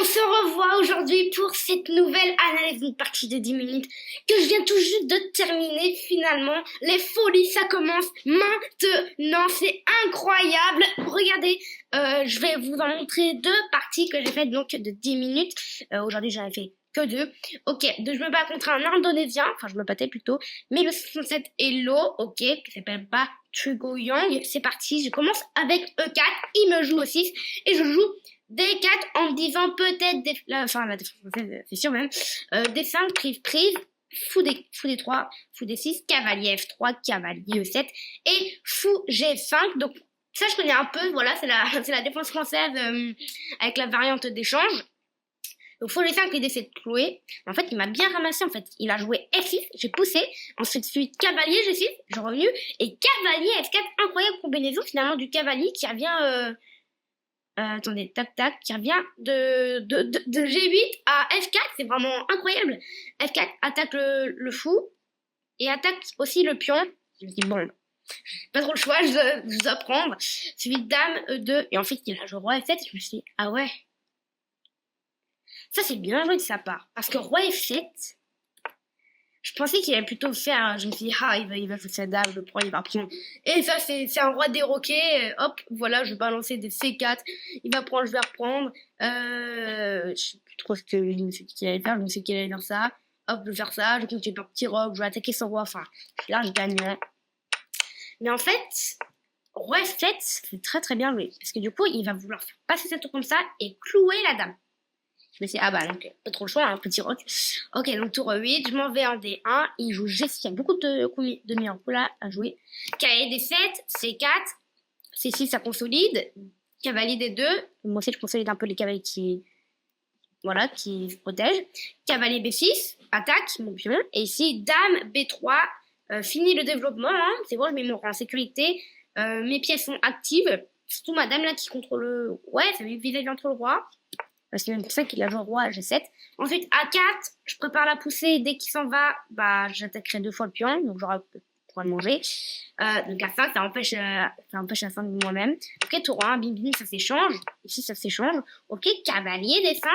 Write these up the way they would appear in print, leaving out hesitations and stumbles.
On se revoit aujourd'hui pour cette nouvelle analyse d'une partie de 10 minutes que je viens tout juste de terminer finalement. Les folies, ça commence maintenant, c'est incroyable. Regardez, je vais vous en montrer deux parties que j'ai faites donc de 10 minutes. Aujourd'hui, j'en ai fait que deux. Ok, donc je me bats contre un Indonésien, enfin je me battais plutôt, 1967 Hello, ok, qui s'appelle pas Trugo Young. C'est parti, je commence avec E4, il me joue au 6 et je joue D4 en me disant peut-être la défense française, c'est sûr même, D5, prise, fou D3, fou D6, cavalier F3, cavalier E7 et fou G5. Donc ça je connais un peu, voilà, c'est la défense française avec la variante d'échange. Donc fou G5 et D7 cloué. En fait il m'a bien ramassé, en fait il a joué F6, j'ai poussé, ensuite suite cavalier G6, j'ai revenu et cavalier F4, incroyable combinaison finalement du cavalier qui revient attendez, tac, qui revient de G8 à F4, c'est vraiment incroyable. F4 attaque le fou et attaque aussi le pion. Je me dis, bon, pas trop le choix, je dois prendre. Suivi de dame E2, et ensuite il a joué roi F7, je me suis dit, ah ouais, ça c'est bien joué de sa part, parce que roi F7, je pensais qu'il allait plutôt faire, je me suis dit, ah, il va jouer sa dame, je le prends, il va prendre. Et ça, c'est un roi déroqué, hop, voilà, je vais balancer des C4, il va prendre, je vais reprendre, je sais plus trop ce que je me suis dit qu'il allait faire, je me suis dit qu'il allait faire ça, hop, je vais faire ça, je continue par petit roc, je vais attaquer son roi, enfin, là, je gagne. Mais en fait, roi F7, c'est très très bien joué, parce que du coup, il va vouloir faire passer sa tour comme ça et clouer la dame. Je me suis dit, ah bah, donc, pas trop le choix, un petit roc. Ok, donc tour 8, je m'en vais en D1, il joue G6, il y a beaucoup de mis en coup là à jouer. Cavalier D7, C4, C6, ça consolide. Cavalier D2, moi aussi je consolide un peu les cavaliers qui se protègent. Cavalier B6, attaque, mon pion. Et ici, dame B3, fini le développement, hein. C'est bon, je mets mon rang en sécurité. Mes pièces sont actives. Surtout ma dame là qui contrôle ouais, ça met vis-à-vis entre le roi. C'est même pour ça qu'il a joué roi à G7. Ensuite, A4, je prépare la poussée. Dès qu'il s'en va, bah, j'attaquerai 2 fois le pion. Donc, j'aurai pour le manger. Donc, A5, ça empêche la fin de moi-même. Ok, tour 1, bim, bim, ça s'échange. Ici, ça s'échange. Ok, cavalier D5.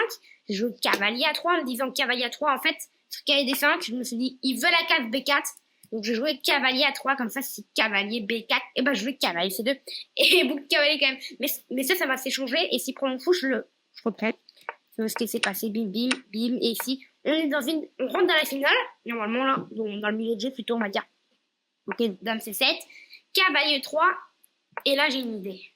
Je joue cavalier A3 en me disant cavalier A3. En fait, sur cavalier D5, je me suis dit, il veut la case B4. Donc, je jouais cavalier A3. Comme ça, si cavalier B4, et ben, je jouais cavalier C2. Et beaucoup de cavaliers quand même. Mais ça va s'échanger. Et s'il prend mon fou, je reprends. Ce qui s'est passé, bim, bim, bim, et ici, on rentre dans la finale, normalement là, dans le milieu de jeu plutôt, on va dire. Ok, dame C7, cavalier 3, et là j'ai une idée.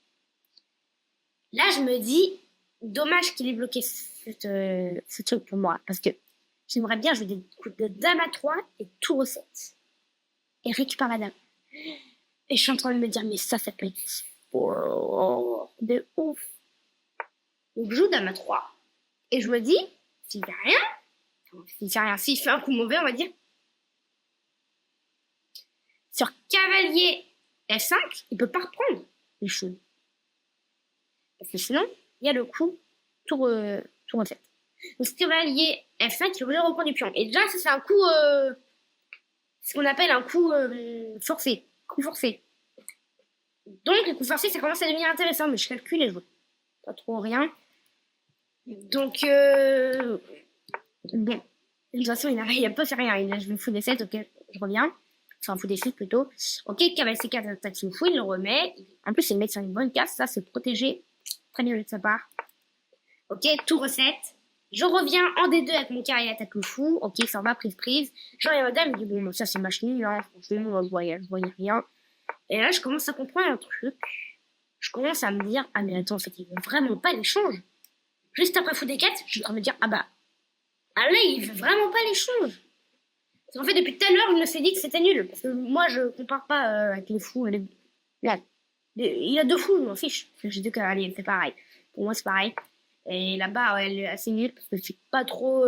Là je me dis, dommage qu'il ait bloqué ce truc pour moi, parce que j'aimerais bien jouer des coups de dame à 3 et tour au 7, et récupérer la dame. Et je suis en train de me dire, mais ça peut être de ouf. Donc je joue dame à 3. Et je me dis, s'il fait rien, s'il fait un coup mauvais, on va dire, sur cavalier F5, il peut pas reprendre les choses. Parce que sinon, il y a le coup tour 7. Donc cavalier F5, il est obligé de reprendre du pion. Et déjà, ça c'est un coup, ce qu'on appelle un coup forcé. Coup forcé. Donc, le coup forcé, ça commence à devenir intéressant, mais je calcule et je vois pas trop rien. Donc, bon, de toute façon, il a pas fait rien. Je me fous des 7, ok, je reviens. Enfin, un fou des 6 plutôt. Ok, cavalier C4 attaque son fou, il le remet. En plus, il met sur une bonne case, ça, c'est protégé. Très bien de sa part. Ok, tour 7. Je reviens en D2 avec mon cavalier attaque le fou. Ok, ça va, prise. J'en ai madame, il dit, bon, ça, c'est machine, hein. Franchement, je voyais rien. Et là, je commence à comprendre un truc. Je commence à me dire, ah, mais attends, en fait, il veut vraiment pas l'échange. Juste après fou D4, je suis en train de me dire, ah bah, là, il veut vraiment pas l'échange. En fait, depuis tout à l'heure, je me suis dit que c'était nul. Parce que moi, je compare pas avec les fous. Là, il y a 2 fous, je m'en fiche. J'ai 2 cavaliers, c'est pareil. Pour moi, c'est pareil. Et là-bas, elle est assez nulle parce que c'est pas trop.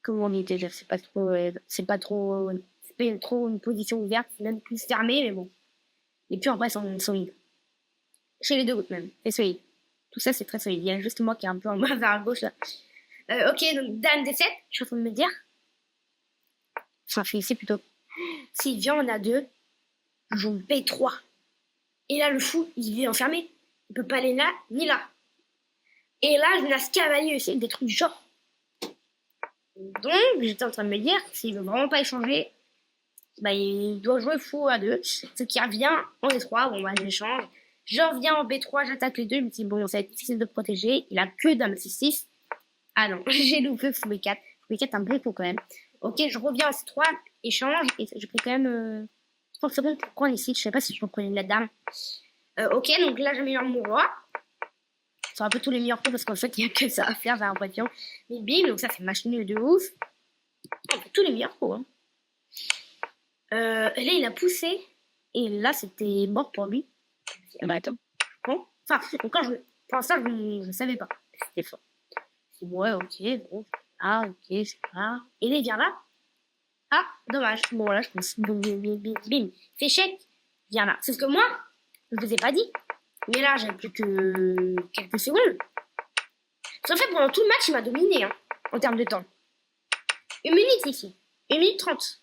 Comment on dit déjà, c'est pas trop une position ouverte, c'est même plus fermée, mais bon. Les pions après sont solides. Chez les 2 autres même, c'est solide. Tout ça, c'est très solide. Il y a juste moi qui est un peu en bas vers la gauche là. Ok, donc dame D7, je suis en train de me dire. Enfin, c'est plutôt. S'il vient en A2, je joue B3. Et là, le fou, il est enfermé. Il peut pas aller là, ni là. Et là, je menace cavalier aussi, des trucs genre. Donc, j'étais en train de me dire, s'il veut vraiment pas échanger, bah, il doit jouer fou à 2. Ce qui revient en E3, bon, bah, j'échange. Je reviens en B3, j'attaque les deux, je me dis, bon, ça va être difficile de protéger. Il a que dame C6. Ah non, j'ai loupé fou B4. Fou B4, un bon coup quand même. Ok, je reviens à C3, échange, et j'ai pris quand même 30 secondes pour prendre ici. Je sais pas si je peux prendre la dame. Ok, donc là, j'améliore mon roi. C'est un peu tous les meilleurs coups parce qu'en fait, il n'y a que ça à faire, j'ai l'impression. Mais bim, donc ça, c'est match nul de ouf. On fait tous les meilleurs coups, hein. Et là, il a poussé. Et là, c'était mort pour lui. Bah attends. Bon. Enfin, quand pour l'instant, je ne savais pas. C'était fort. C'est ouais, ok, bon. Ah, ok, c'est pas. Et là, il vient là. Ah, dommage. Bon, là, je pense. Bim, bim, bim, bim, bim. Fais chèque. Viens là. Sauf que moi, je ne vous ai pas dit. Mais là, j'avais plus que quelques secondes. Parce qu'en fait, pendant tout le match, il m'a dominé, hein, en termes de temps. 1 minute ici. 1 minute 30.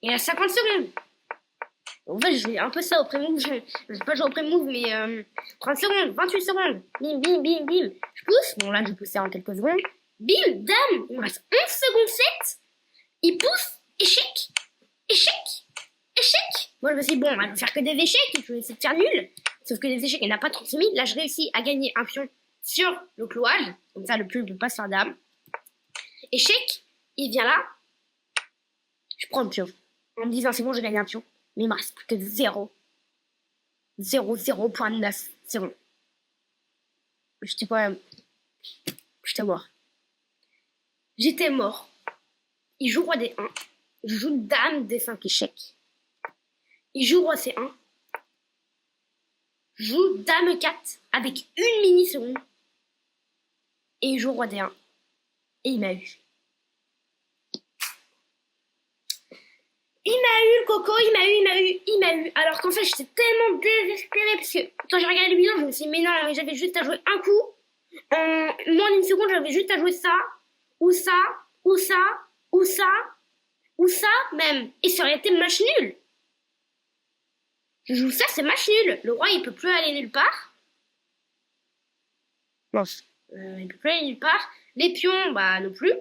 Il a 50 secondes. En fait, je vais un peu ça au pré-move. Je vais pas jouer au pré-move, mais 30 secondes, 28 secondes. Bim, bim, bim, bim. Je pousse. Bon, là, je vais pousser en quelques secondes. Bim, dame. Il me reste 11 secondes 7. Il pousse. Échec. Échec. Échec. Moi, je me suis dit, bon, je vais faire que des échecs. Je vais essayer de faire nul. Sauf que les échecs, il n'y en a pas 36 000. Là, je réussis à gagner un pion sur le clouage. Comme ça, le pion ne peut pas se faire dame. Échec. Il vient là. Je prends le pion. En me disant, c'est bon, j'ai gagné un pion. Mais il me reste plus que 0. 0,9. C'est bon. J'étais pas. J'étais mort. J'étais mort. Il joue roi D1. Je joue dame D5 échec. Il joue roi C1. Je joue dame 4 avec 1 milliseconde. Et il joue roi D1. Et il m'a eu. Il m'a eu le coco, il m'a eu. Alors qu'en fait, j'étais tellement désespérée parce que quand j'ai regardé le bilan, je me suis dit, mais non, j'avais juste à jouer un coup. En moins d'une seconde, j'avais juste à jouer ça, ou ça, ou ça, ou ça, ou ça, même. Et ça aurait été match nul. Je joue ça, c'est match nul. Le roi, il peut plus aller nulle part. Non. Il peut plus aller nulle part. Les pions, bah, non plus.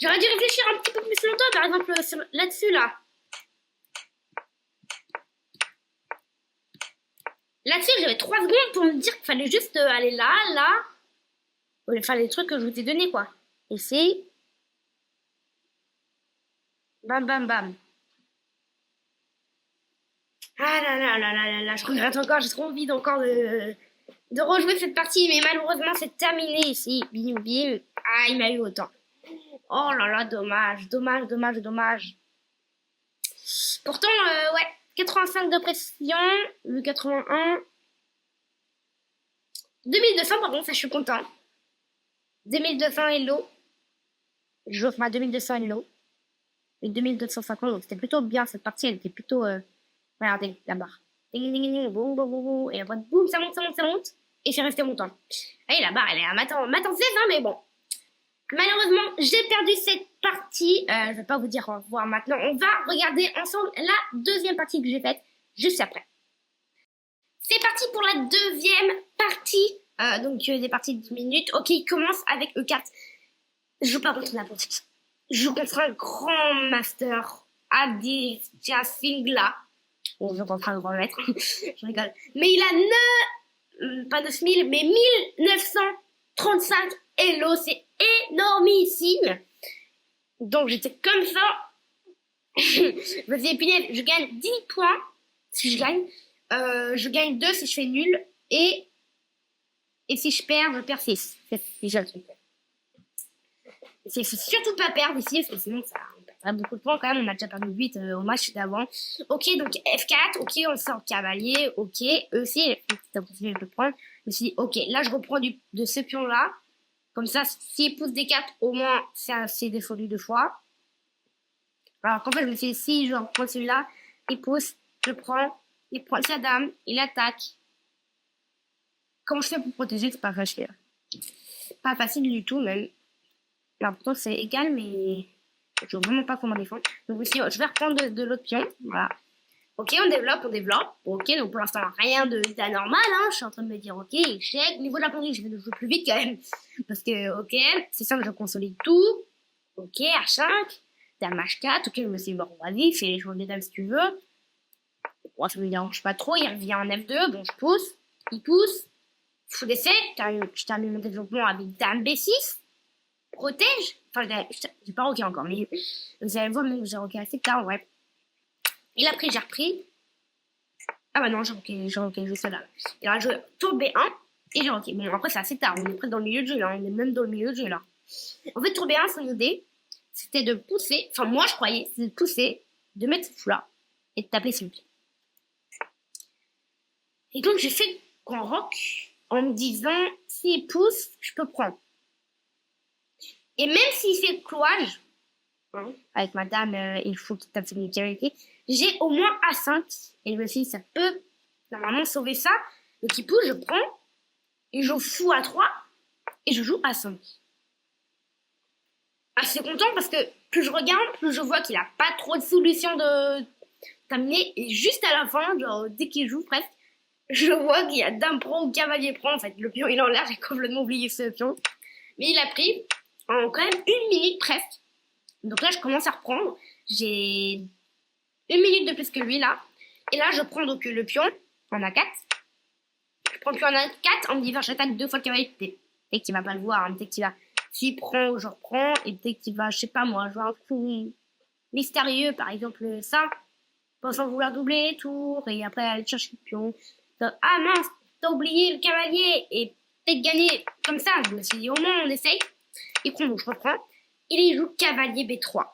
J'aurais dû réfléchir un petit peu plus longtemps, par exemple, là-dessus, là. Là-dessus, j'avais 3 secondes pour me dire qu'il fallait juste aller là, là. Enfin, les trucs que je vous ai donnés, quoi. Ici. Bam, bam, bam. Ah là là là là là là, je regrette encore, j'ai trop envie encore de rejouer cette partie, mais malheureusement, c'est terminé ici. Bim, bim. Ah, il m'a eu autant. Oh là là, dommage, dommage, dommage, dommage. Pourtant, ouais, 85 de précision, 81. 2200, pardon, ça je suis content. 2200 hello. J'offre ma 2200 hello. Et 2250, donc c'était plutôt bien cette partie, elle était plutôt. Regardez, la barre. Ding, ding, ding, boum, boum, boum, boum. Et après, boum, ça monte, ça monte, ça monte. Et c'est resté montant. Et la barre, elle est à matin 16, hein, mais bon. Malheureusement, j'ai perdu cette partie. Je vais pas vous dire au revoir maintenant. On va regarder ensemble la deuxième partie que j'ai faite juste après. C'est parti pour la deuxième partie. Donc, des parties de 10 minutes. Ok, il commence avec E4. Je joue pas contre n'importe qui. Je joue contre un grand master. Aditya Singla. Bon, je suis en train de remettre. Je rigole. Mais il a pas 9000, mais 1935 hello. C'est énormissime. Donc, j'étais comme ça. Vas-y, épinette, je gagne 10 points si je gagne. Je gagne 2 si je fais nul. Et si je perds 6. C'est déjà le truc. C'est surtout pas perdre ici, parce que sinon ça on perdrait beaucoup de points quand même. On a déjà perdu 8 au match d'avant. Ok, donc F4, ok, on sort cavalier, ok. Eux aussi, je peux prendre. Je me suis dit, ok, là je reprends de ce pion-là. Comme ça, s'il pousse des 4, au moins c'est assez défendu 2 fois. Alors qu'en fait, je me suis dit, si je reprends celui-là, il pousse, je prends, il prend sa dame, il attaque. Comment je fais pour protéger, c'est pas facile. Pas facile du tout, même. L'important c'est égal, mais je vois vraiment pas comment défendre. Donc aussi, je vais reprendre de l'autre pion. Voilà. Ok, on développe, on développe. Ok, donc pour l'instant, rien d'anormal, hein. Je suis en train de me dire, ok, échec. Niveau de la conduite, je vais jouer plus vite quand même. Parce que, ok, c'est ça que je consolide tout. Ok, H5, dame H4. Ok, je me suis dit, bon, vas-y, fais les choses des dames si tu veux. Bon, ça me dérange pas trop. Il revient en F2. Bon, je pousse. Il pousse. Fou d'essai. Je termine mon développement avec dame B6. Protège. Enfin, j'ai pas roqué encore, mais vous allez voir, même j'ai roqué assez tard, ouais. Et après, j'ai repris. Ah bah non, j'ai roqué juste là. Et là, je tour B1 et j'ai roqué. Bon, après, c'est assez tard. On est presque dans le milieu de jeu, là. On est même dans le milieu de jeu, là. En fait, tour B1, son idée, c'était de pousser. Enfin, moi, je croyais, c'était de pousser, de mettre ce fou-là et de taper sur le pied. Et donc, j'ai fait grand rock en me disant, s'il pousse, je peux prendre. Et même s'il fait clouage, hein, avec madame, il faut qu'il tape sur une vérité, j'ai au moins A5. Et je me suis dit, ça peut normalement sauver ça. Donc, il pousse, je prends, et je fous A3, et je joue A5. Assez content parce que plus je regarde, plus je vois qu'il a pas trop de solutions de terminer. Et juste à la fin, genre, dès qu'il joue presque, je vois qu'il y a dame prend ou cavalier prend. En fait, le pion, il est en l'air, j'ai complètement oublié ce pion. Mais il a pris en quand même 1 minute presque. Donc là, je commence à reprendre. J'ai 1 minute de plus que lui, là. Et là, je prends donc le pion en A4. Je prends le pion en A4 en me disant, j'attaque 2 fois le cavalier. Peut-être qu'il va pas le voir, hein. Peut-être qu'il va... S'il prend, je reprends. Et peut-être qu'il va, je sais pas moi, jouer un coup mystérieux, par exemple ça. Pensant vouloir doubler les tours. Et après, aller chercher le pion. Ah mince, t'as oublié le cavalier. Et peut-être gagner comme ça. Je me suis dit, au moins, on essaye. Il prend, donc je reprends. Et il joue cavalier B3.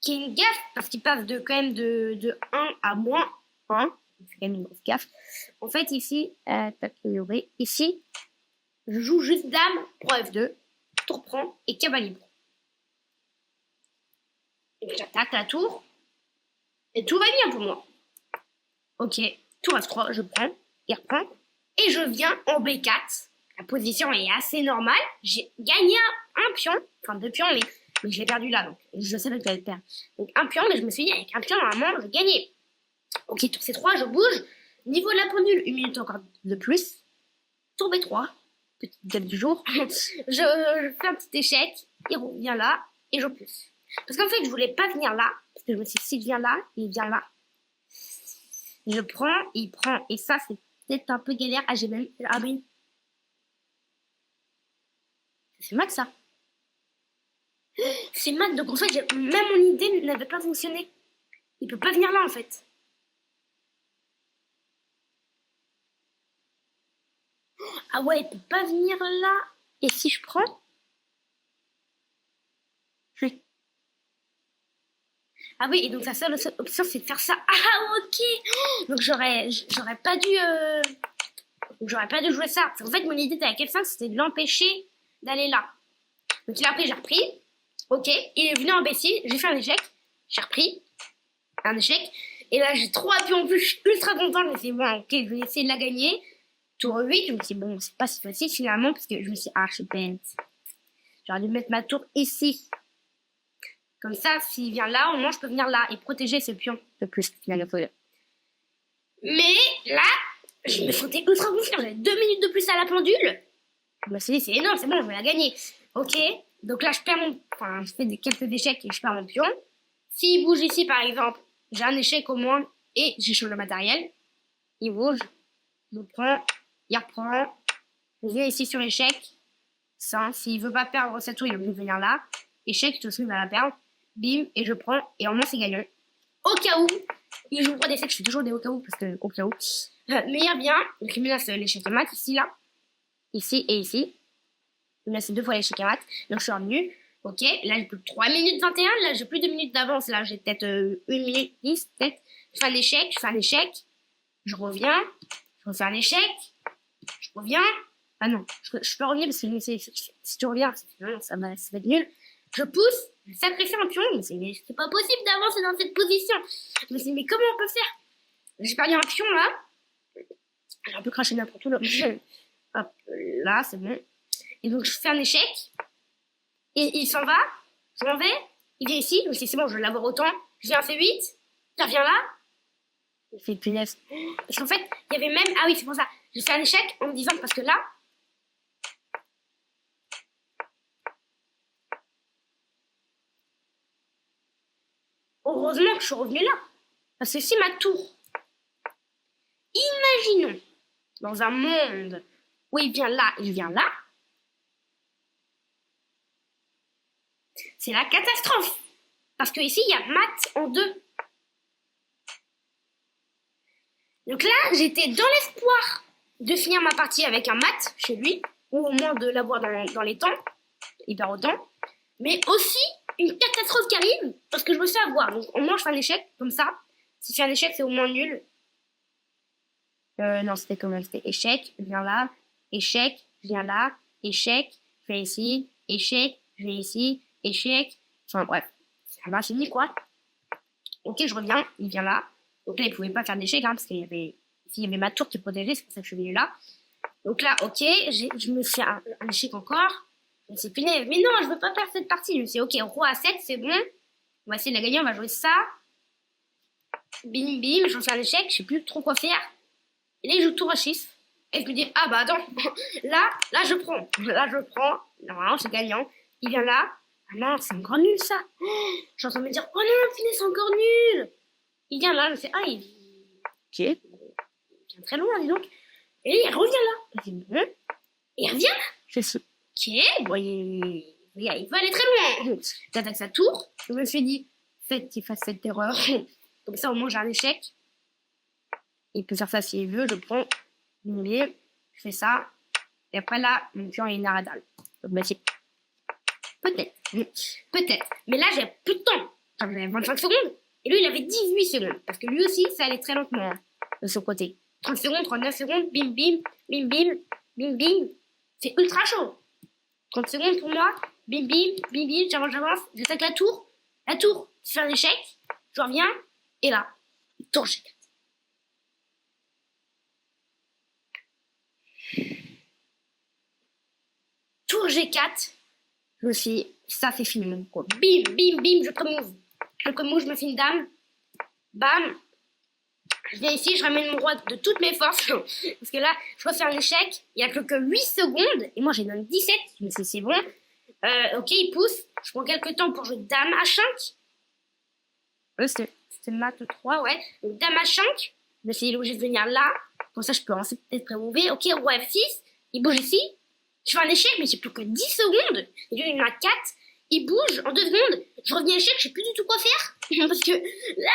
Qui est une gaffe, parce qu'il passe quand même de 1 à moins 1. C'est quand même une grosse gaffe. En fait, ici, ici, je joue juste dame pour F2. Tour prend et cavalier prend. Et j'attaque la tour. Et tout va bien pour moi. Ok, tour F3, je prends. Il reprend. Et je viens en B4. La position est assez normale. J'ai gagné un pion. Enfin, 2 pions, mais je l'ai perdu là. Donc, je savais que j'allais le perdre. Donc, un pion, mais je me suis dit, avec un pion, normalement, je gagnais. Ok, tour C3, je bouge. Niveau de la pendule, 1 minute encore de plus. Tour B3. Petite gueule du jour. je fais un petit échec. Il revient là. Et je pousse. Parce qu'en fait, je voulais pas venir là. Parce que je me suis dit, s'il vient là, il vient là. Je prends, il prend. Et ça, c'est peut-être un peu galère. Ah, j'ai même... Ah, mais... C'est mat, ça. C'est mat. Donc, en fait, même mon idée n'avait pas fonctionné. Il peut pas venir là, en fait. Ah ouais, il peut pas venir là. Et si je prends... Ah oui, et donc sa seule option, c'est de faire ça. Ah, ok. Donc, j'aurais pas dû... J'aurais pas dû jouer ça. En fait, mon idée était avec F5, c'était de l'empêcher d'aller là. Donc, il a pris, j'ai repris. Ok, il est venu en B6, j'ai fait un échec. J'ai repris. Un échec. Et là, j'ai 3 pions en plus, je suis ultra contente. Je me suis dit, bon, ok, je vais essayer de la gagner. Tour 8, je me suis dit, bon, c'est pas si facile finalement, parce que je me suis dit, ah, je suis bête. J'aurais dû mettre ma tour ici. Comme ça, s'il vient là, au moins, je peux venir là et protéger ce pion de plus, finalement. Mais là, je me sentais ultra confiante. J'avais 2 minutes de plus à la pendule. Je me suis dit, c'est énorme, c'est bon, je vais la gagner. Ok, donc là, je perds mon... Enfin, je fais quelques échecs et je perds mon pion. S'il bouge ici, par exemple, j'ai un échec au moins et j'échange le matériel. Il bouge, je prends, il reprend. Je viens ici sur échec. Ça, s'il veut pas perdre cette tour, il va venir là. Échec, tout de suite, il va la perdre. Bim, et je prends, et au moins, c'est gagné. Au cas où, il joue pas d'échec, je fais toujours des au cas où, parce que au cas où. Mais il y a bien, donc il me laisse l'échec à mat, ici, là. Ici et ici. Il me laisse 2 fois l'échec à mat. Donc je suis revenu. Ok, là j'ai plus que 3 minutes 21. Là j'ai plus de minutes d'avance. Là j'ai peut-être 1 minute 10. Peut-être. Je fais un échec. Je reviens. Je refais un échec. Je reviens. Ah non, je peux revenir parce que si tu reviens, ça va être nul. Je pousse. Je sacrifie un pion. Mais c'est pas possible d'avancer dans cette position. Je me suis dit, mais comment on peut faire? J'ai perdu un pion là. J'ai un peu craché n'importe où là. Hop, là c'est bon. Et donc, je fais un échec. Et il s'en va. Je m'en vais. Il vient ici. Je me dis, c'est bon, je vais l'avoir autant. Je viens à C8. Ça vient là. J'ai fait punaise. Parce qu'en fait, il y avait même... Ah oui, c'est pour ça. J'ai fait un échec en me disant, parce que là... Heureusement que je suis revenue là. Parce que si ma tour... Imaginons, dans un monde où il vient là, c'est la catastrophe. Parce que ici, il y a mat en 2. Donc là, j'étais dans l'espoir de finir ma partie avec un mat chez lui, ou au moins de l'avoir dans les temps, hyper autant. Mais aussi, une catastrophe qui arrive, parce que je me suis avoir. Donc au moins, je fais un échec, comme ça. Si je fais un échec, c'est au moins nul. Non, c'était comment? C'était échec, je viens là, échec, je viens là, échec, je vais ici, échec, je vais ici, échec. Enfin bref, ça va, c'est fini quoi. Ok, je reviens, il vient là. Donc là, il pouvait pas faire d'échec, hein, parce qu'il y avait, ici, il y avait ma tour qui protégeait, c'est pour ça que je suis venu là. Donc là, ok, je me fais un échec encore. Je me suis dit, mais non, je veux pas perdre cette partie. Je me suis dit, ok, roi à 7, c'est bon. On va essayer de la gagner, on va jouer ça. Bim, bim, je fais un échec, je sais plus trop quoi faire. Et là, il joue tour à 6. Et je me dis, ah bah attends, là je prends. Là je prends. Normalement, c'est gagnant. Il vient là. Ah non, c'est encore nul ça. Je suis en train de me dire, oh non, punaise, c'est encore nul. Il vient là, je fais, ah, il vient très loin, dis donc. Et il revient là. Je dis, bon. Et il revient là. Je fais, ok, bon, il va aller très loin. J'attaque sa tour. Je me suis dit, faites qu'il fasse cette erreur. Comme ça, au moins, j'ai un échec. Il peut faire ça s'il veut, je prends une millier, je fais ça, et après là, mon pion est inaradable. Donc bah c'est... Peut-être. Mais là, j'ai plus de temps. J'avais 25 secondes, et lui, il avait 18 secondes. Parce que lui aussi, ça allait très lentement, hein, de son côté. 30 secondes, 39 secondes, bim, bim, bim, bim, bim, bim. C'est ultra chaud. 30 secondes pour moi, bim, bim, bim, bim, j'avance, j'attaque la tour, je fais un échec, je reviens, et là, tour G4. Tour G4, je me suis dit, ça c'est fini, quoi. Bim, bim, bim, je commove, je me fais une dame, bam, je viens ici, je ramène mon roi de toutes mes forces, parce que là, je refais un échec, il y a que 8 secondes, et moi j'ai donné 17, je me suis dit, c'est bon, ok, il pousse, je prends quelques temps pour jouer dame H5, c'était mat 3, ouais, donc dame H5, je me suis dit, il est obligé de venir là, comme ça je peux avancer peut-être prémover, ok, roi F6, il bouge ici, je fais un échec, mais j'ai plus que 10 secondes. Et lui, il en a 4. Il bouge en 2 secondes. Je reviens échec, je sais plus du tout quoi faire. Parce que là,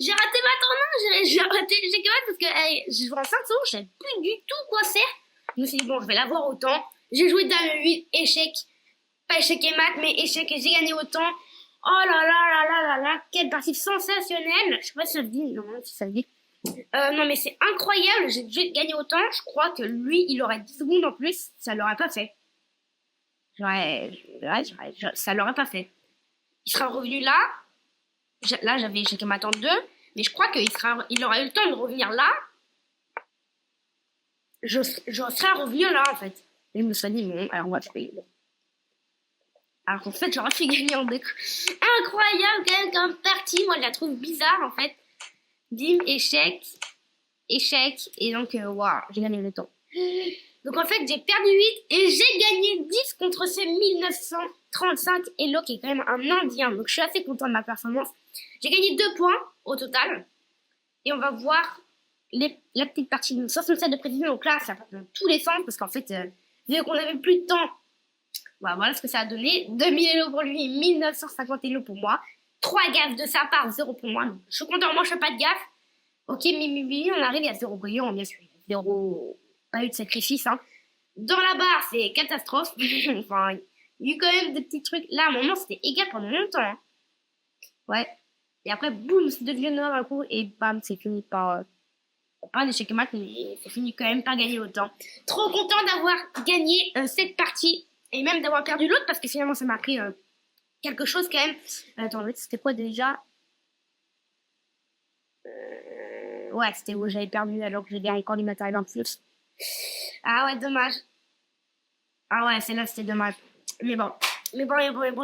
j'ai raté ma tournée. J'ai raté l'échec parce que je joue en 5 secondes, je savais plus du tout quoi faire. Je me suis dit, bon, je vais l'avoir autant. J'ai joué dame 8, échec. Pas échec et mat, mais échec et j'ai gagné autant. Oh là là là là là là, quelle partie sensationnelle. Je sais pas si ça se dit, non, si ça se dit. Non mais c'est incroyable, j'ai gagné autant, je crois que lui il aurait 10 secondes en plus, ça l'aurait pas fait. Ça l'aurait pas fait. Il sera revenu là, là j'avais échec et mat en 2, mais je crois il aurait eu le temps de revenir là, je serais revenu là en fait. Et je me suis dit bon, alors on va payer. Alors qu'en fait j'aurais fait gagner en déco. Incroyable quand même comme partie, moi je la trouve bizarre en fait. Bim, échec, et donc, waouh, j'ai gagné le temps. Donc en fait, j'ai perdu 8 et j'ai gagné 10 contre ces 1935 Hello qui est quand même un Indien. Donc je suis assez content de ma performance. J'ai gagné 2 points au total. Et on va voir la petite partie de 67 de précision. Donc là, ça part dans tous les sens parce qu'en fait, vu qu'on avait plus de temps, voilà ce que ça a donné. 2000 Hello pour lui, 1950 Hello pour moi. 3 gaffes de sa part, 0 pour moi. Donc, je suis content, moi je fais pas de gaffe. Ok, on arrive, il y a 0 brillant, bien sûr. 0, pas eu de sacrifice, hein. Dans la barre, c'est catastrophe. Enfin, il y a eu quand même des petits trucs. Là, à un moment, c'était égal pendant longtemps, hein. Ouais. Et après, boum, c'est devenu noir d'un coup, et bam, c'est fini par, pas un échec mat, mais c'est fini quand même par gagner autant. Trop content d'avoir gagné cette partie, et même d'avoir perdu l'autre, parce que finalement, ça m'a pris quelque chose quand même. Attends, c'était quoi déjà? Ouais, c'était où j'avais perdu alors que j'ai gagné encore du matériel en plus. Ah ouais, dommage. Ah ouais, celle-là, c'était dommage. Mais bon,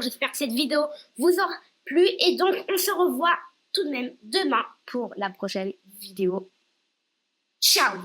j'espère que cette vidéo vous aura plu. Et donc, on se revoit tout de même demain pour la prochaine vidéo. Ciao!